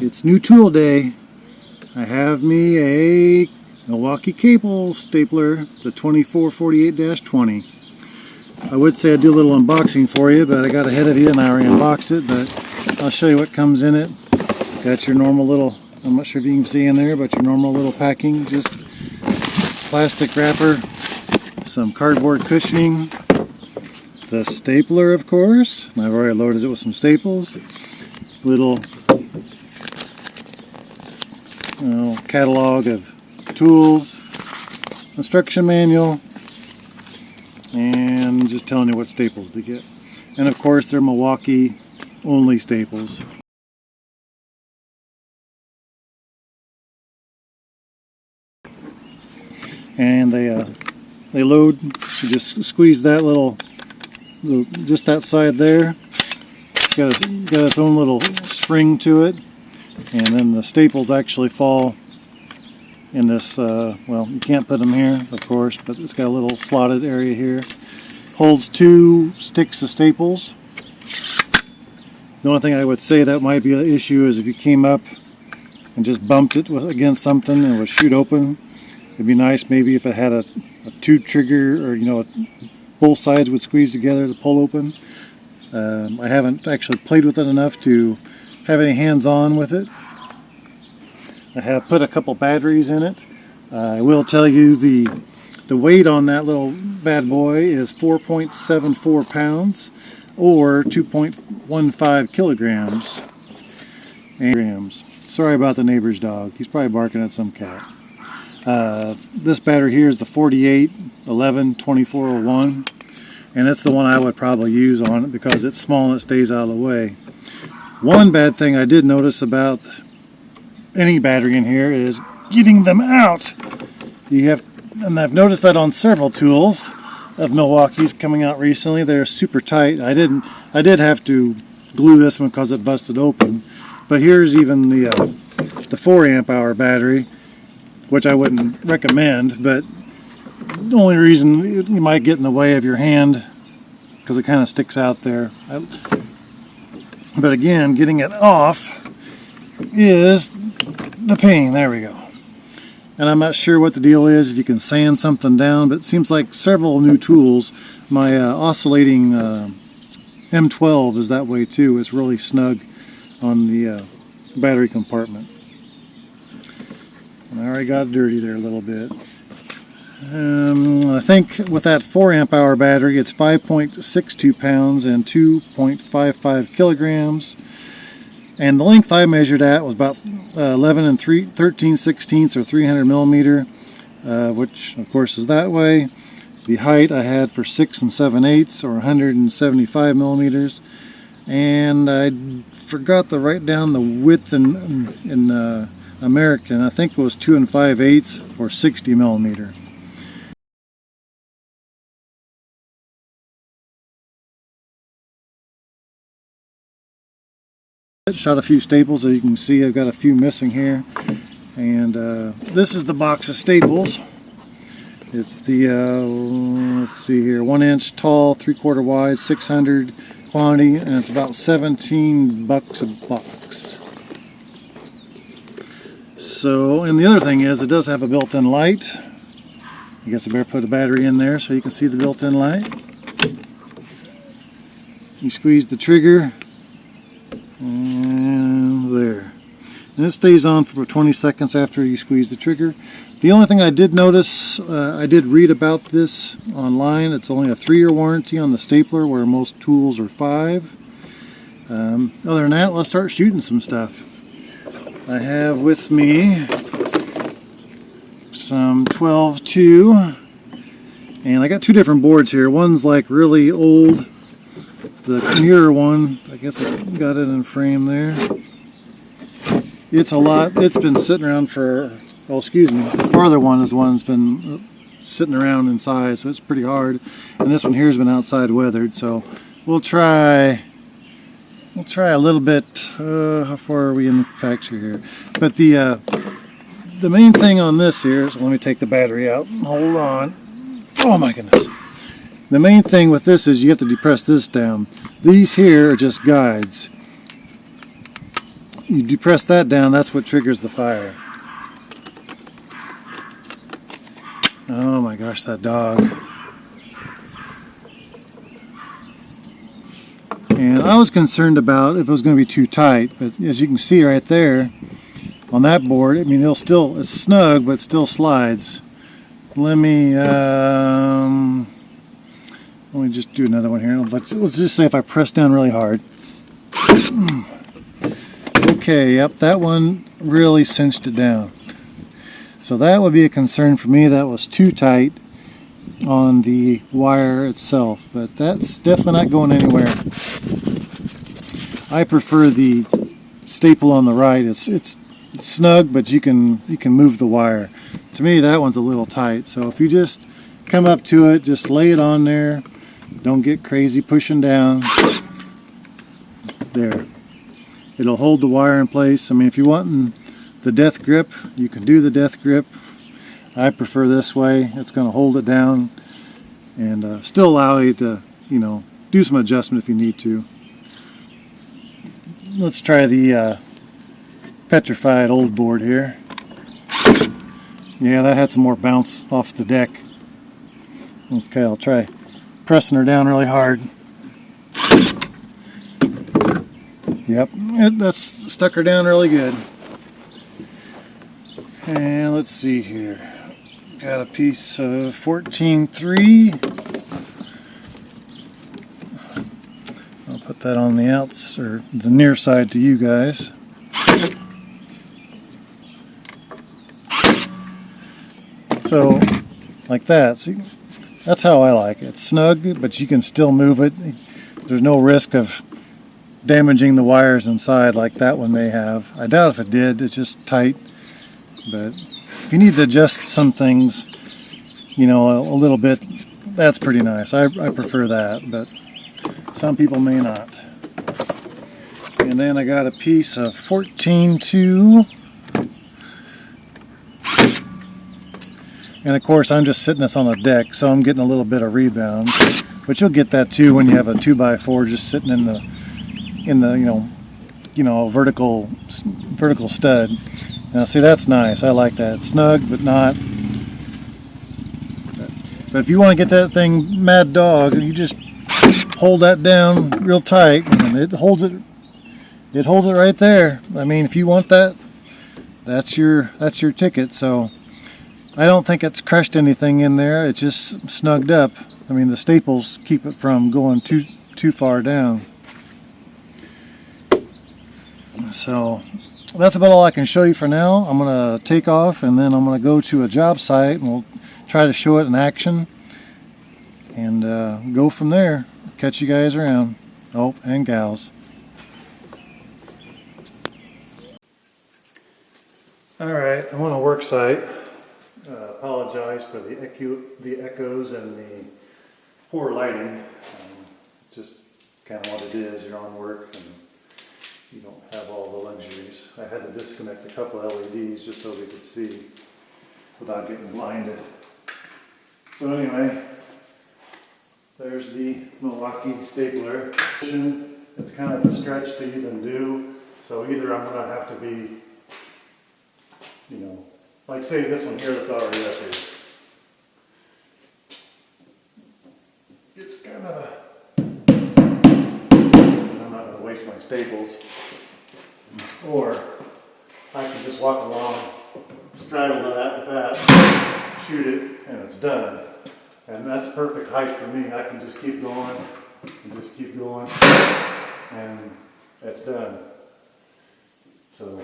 It's new tool day. I have me a Milwaukee cable stapler, the 2448-20. I would say I'd do a little unboxing for you, but I got ahead of you and I already unboxed it, but I'll show you what comes in it. Got your normal little, I'm not sure if you can see in there, but your normal little packing, just plastic wrapper, some cardboard cushioning, the stapler of course, I've already loaded it with some staples, little catalog of tools, instruction manual, and just telling you what staples to get. And of course they're Milwaukee only staples. And they load, you just squeeze that just that side there. It's got its own little spring to it. And then the staples actually fall in this, well, you can't put them here, of course, but it's got a little slotted area here. Holds 2 sticks of staples. The only thing I would say that might be an issue is if you came up and just bumped it against something and it would shoot open. It'd be nice maybe if it had a 2 trigger, or both sides would squeeze together to pull open. I haven't actually played with it enough to have any hands-on with it. I have put a couple batteries in it. I will tell you the weight on that little bad boy is 4.74 pounds or 2.15 kilograms. Sorry about the neighbor's dog. He's probably barking at some cat. This battery here is the 4811-2401, and it's the one I would probably use on it because it's small and it stays out of the way. One bad thing I did notice about any battery in here is getting them out. And I've noticed that on several tools of Milwaukee's coming out recently. They're super tight. I did have to glue this one because it busted open. But here's even the 4 amp hour battery, which I wouldn't recommend, but the only reason you might get in the way of your hand because it kind of sticks out there. But again, getting it off is the pain. There we go. And I'm not sure what the deal is, if you can sand something down, but it seems like several new tools. My oscillating M12 is that way too. It's really snug on the battery compartment. And I already got dirty there a little bit. I think with that 4 amp hour battery, it's 5.62 pounds and 2.55 kilograms. And the length I measured at was about 11 13/16 or 300 millimeter, which of course is that way. The height I had for 6 7/8 or 175 millimeters. And I forgot to write down the width in American. I think it was 2 5/8 or 60 millimeter. Shot a few staples, as you can see. I've got a few missing here, and this is the box of staples. It's the let's see here, 1 inch tall, 3/4 wide, 600 quantity, and it's about $17 a box. So, and the other thing is, it does have a built-in light. I guess I better put a battery in there so you can see the built-in light. You squeeze the trigger, and there. And it stays on for 20 seconds after you squeeze the trigger. The only thing I did notice, I did read about this online. It's only a 3-year warranty on the stapler, where most tools are 5. Other than that, let's start shooting some stuff. I have with me some 12-2, and I got 2 different boards here. One's like really old. The newer one, I guess I got it in frame there. It's been sitting around for, well, excuse me, the farther one is the one that's been sitting around inside, so it's pretty hard. And this one here has been outside weathered, so we'll try a little bit. How far are we in the picture here? But the main thing on this here, so let me take the battery out. Hold on. Oh my goodness. The main thing with this is you have to depress this down. These here are just guides. you depress that down, that's what triggers the fire. Oh my gosh, that dog. And I was concerned about if it was going to be too tight, but as you can see right there on that board, I mean, it's snug, but still slides. Let me just do another one here. Let's just say if I press down really hard. Okay, yep, that one really cinched it down. So that would be a concern for me. That was too tight on the wire itself, but that's definitely not going anywhere. I prefer the staple on the right. It's snug, but you can move the wire. To me, that one's a little tight. So if you just come up to it, just lay it on there. Don't get crazy pushing down. There. It'll hold the wire in place. I mean, if you want the death grip, you can do the death grip. I prefer this way. It's going to hold it down and still allow you to, do some adjustment if you need to. Let's try the petrified old board here. Yeah, that had some more bounce off the deck. Okay, I'll try pressing her down really hard. Yep, that's stuck her down really good. And let's see here. Got a piece of 14-3. I'll put that on the outs or the near side to you guys. So, like that. See, that's how I like it. It's snug, but you can still move it. There's no risk of damaging the wires inside like that one may have. I doubt if it did. It's just tight. But if you need to adjust some things, a little bit, that's pretty nice. I prefer that, but some people may not. And then I got a piece of 14-2. And of course, I'm just sitting this on the deck, so I'm getting a little bit of rebound. But you'll get that too when you have a 2x4 just sitting in the vertical stud. Now see, that's nice. I like that. It's snug, but not. But if you want to get that thing mad dog, you just hold that down real tight, and it holds it. It holds it right there. I mean, if you want that, that's your ticket. So I don't think it's crushed anything in there. It's just snugged up. I mean, the staples keep it from going too far down. So that's about all I can show you for now. I'm going to take off, and then I'm going to go to a job site, and we'll try to show it in action and go from there. Catch you guys around. Oh, and gals. Alright, I'm on a work site. Apologize for the echoes and the poor lighting. Just kind of what it is. You're on work and you don't have all the luxuries. I had to disconnect a couple of LEDs just so we could see without getting blinded. So anyway, there's the Milwaukee stapler. It's kind of a stretch to even do. So either I'm going to have to be, like say this one here that's already up here. It's kind of I'm not going to waste my staples. Or I can just walk along, straddle that with that, shoot it, and it's done. And that's perfect height for me. I can just keep going, and it's done. So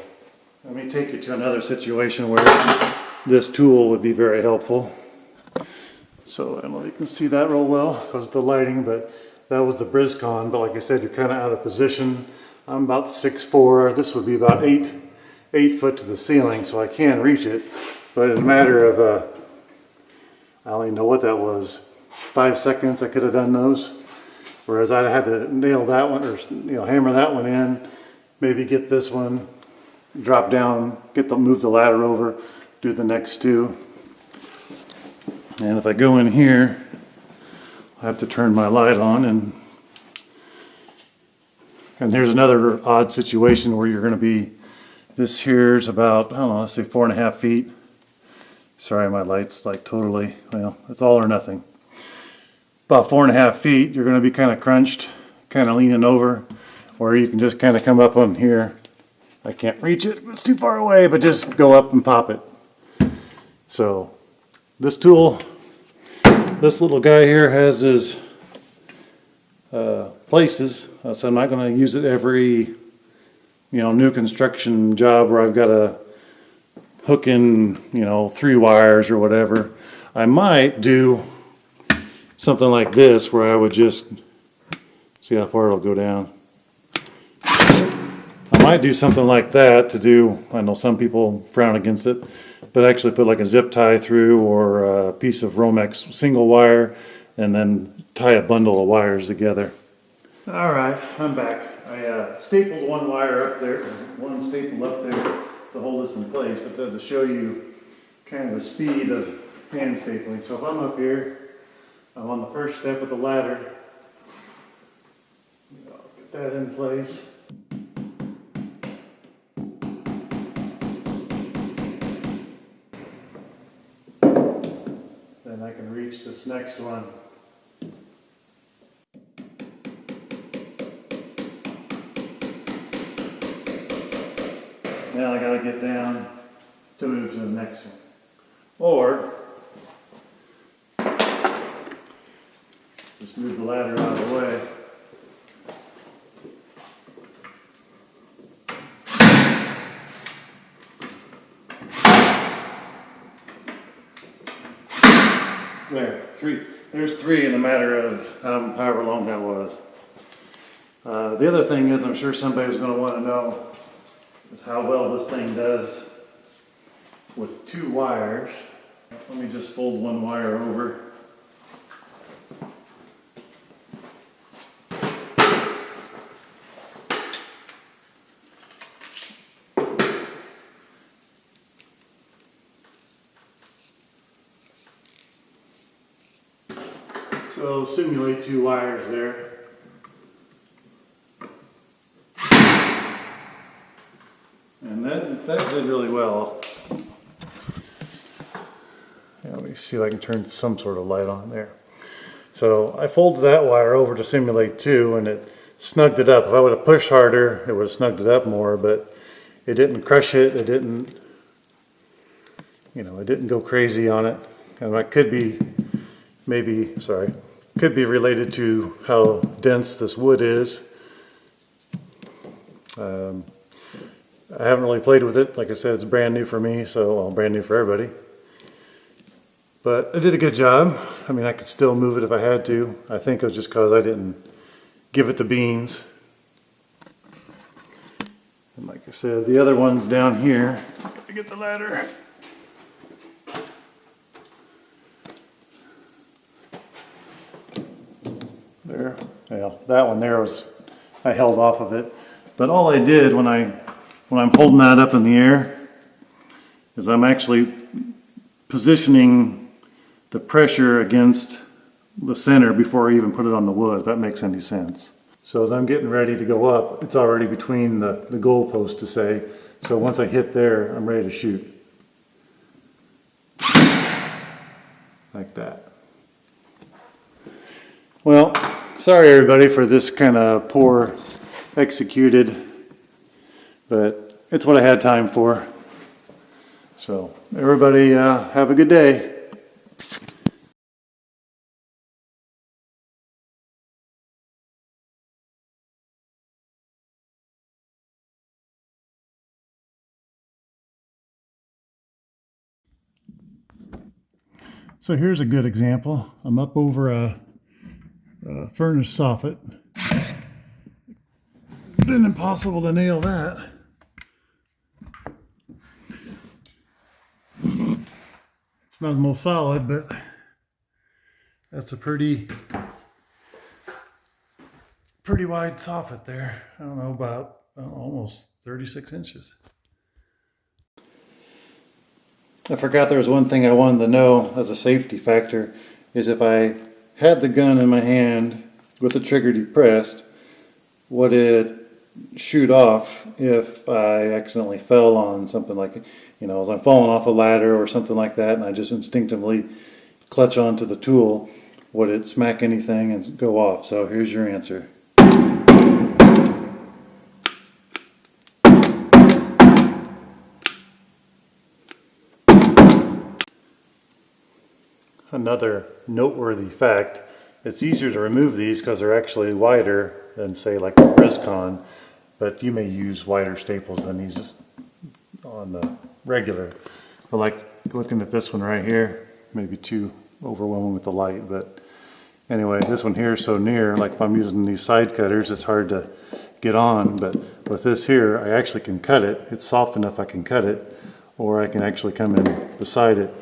let me take you to another situation where this tool would be very helpful. So I don't know if you can see that real well because of the lighting, but that was the Briscon. But like I said, you're kind of out of position. I'm about 6'4". This would be about 8 foot to the ceiling, so I can reach it. But in a matter of, I don't even know what that was, 5 seconds I could have done those. Whereas I had to nail that one or hammer that one in, maybe get this one, drop down, move the ladder over, do the next two. And if I go in here, I have to turn my light on, and And here's another odd situation where you're going to be, this here is about, I don't know, let's say 4.5 feet. Sorry, my light's like totally, well, it's all or nothing. About 4.5 feet, you're going to be kind of crunched, kind of leaning over, or you can just kind of come up on here. I can't reach it, it's too far away, but just go up and pop it. So this tool, this little guy here has his places, so I'm not going to use it every new construction job where I've got to hook in 3 wires or whatever. I might do something like this where I would just see how far it'll go down. I might do something like that to do, I know some people frown against it, but actually put like a zip tie through or a piece of Romex single wire and then tie a bundle of wires together. Alright, I'm back. I stapled one wire up there, one staple up there to hold this in place, but to show you kind of the speed of hand stapling. So if I'm up here, I'm on the first step of the ladder. I'll get that in place. Then I can reach this next one. Now I gotta get down to move to the next one. Or just move the ladder out of the way. There, 3. There's 3 in a matter of however long that was. The other thing is, I'm sure somebody's going to want to know is how well this thing does with 2 wires. Let me just fold one wire over. So simulate 2 wires there. And that did really well. Let me see if I can turn some sort of light on there. So I folded that wire over to simulate 2 and it snugged it up. If I would have pushed harder, it would have snugged it up more, but it didn't crush it. It didn't, it didn't go crazy on it. And that could be could be related to how dense this wood is. I haven't really played with it. Like I said, it's brand new for me, so brand new for everybody. But I did a good job. I mean, I could still move it if I had to. I think it was just because I didn't give it the beans. And like I said, the other one's down here. Gotta get the ladder. There. Well, that one there I held off of it. But all I did when I'm holding that up in the air is I'm actually positioning the pressure against the center before I even put it on the wood, if that makes any sense. So as I'm getting ready to go up, it's already between the goalpost to say, so once I hit there, I'm ready to shoot. Like that. Well, sorry everybody for this kind of poor executed, but it's what I had time for. So everybody have a good day. So here's a good example. I'm up over a furnace soffit. Been impossible to nail that. It's not the most solid, but that's a pretty wide soffit there. I don't know, about almost 36 inches. I forgot there was one thing I wanted to know as a safety factor, is if I had the gun in my hand with the trigger depressed, would it shoot off if I accidentally fell on something like, as I'm falling off a ladder or something like that, and I just instinctively clutch onto the tool, would it smack anything and go off? So here's your answer. Another noteworthy fact, it's easier to remove these because they're actually wider than, say, like the Briscon, but you may use wider staples than these on the regular. But like looking at this one right here, maybe too overwhelming with the light, but anyway, this one here is so near, like if I'm using these side cutters, it's hard to get on, but with this here, I actually can cut it. It's soft enough I can cut it, or I can actually come in beside it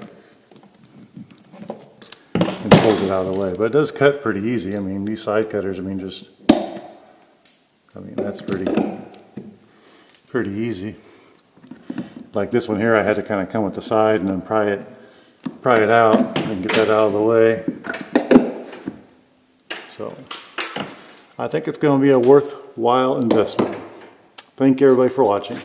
and hold it out of the way. But it does cut pretty easy. I mean, these side cutters, that's pretty easy. Like this one here, I had to kind of come with the side and then pry it out and get that out of the way. So I think it's going to be a worthwhile investment. Thank you everybody for watching.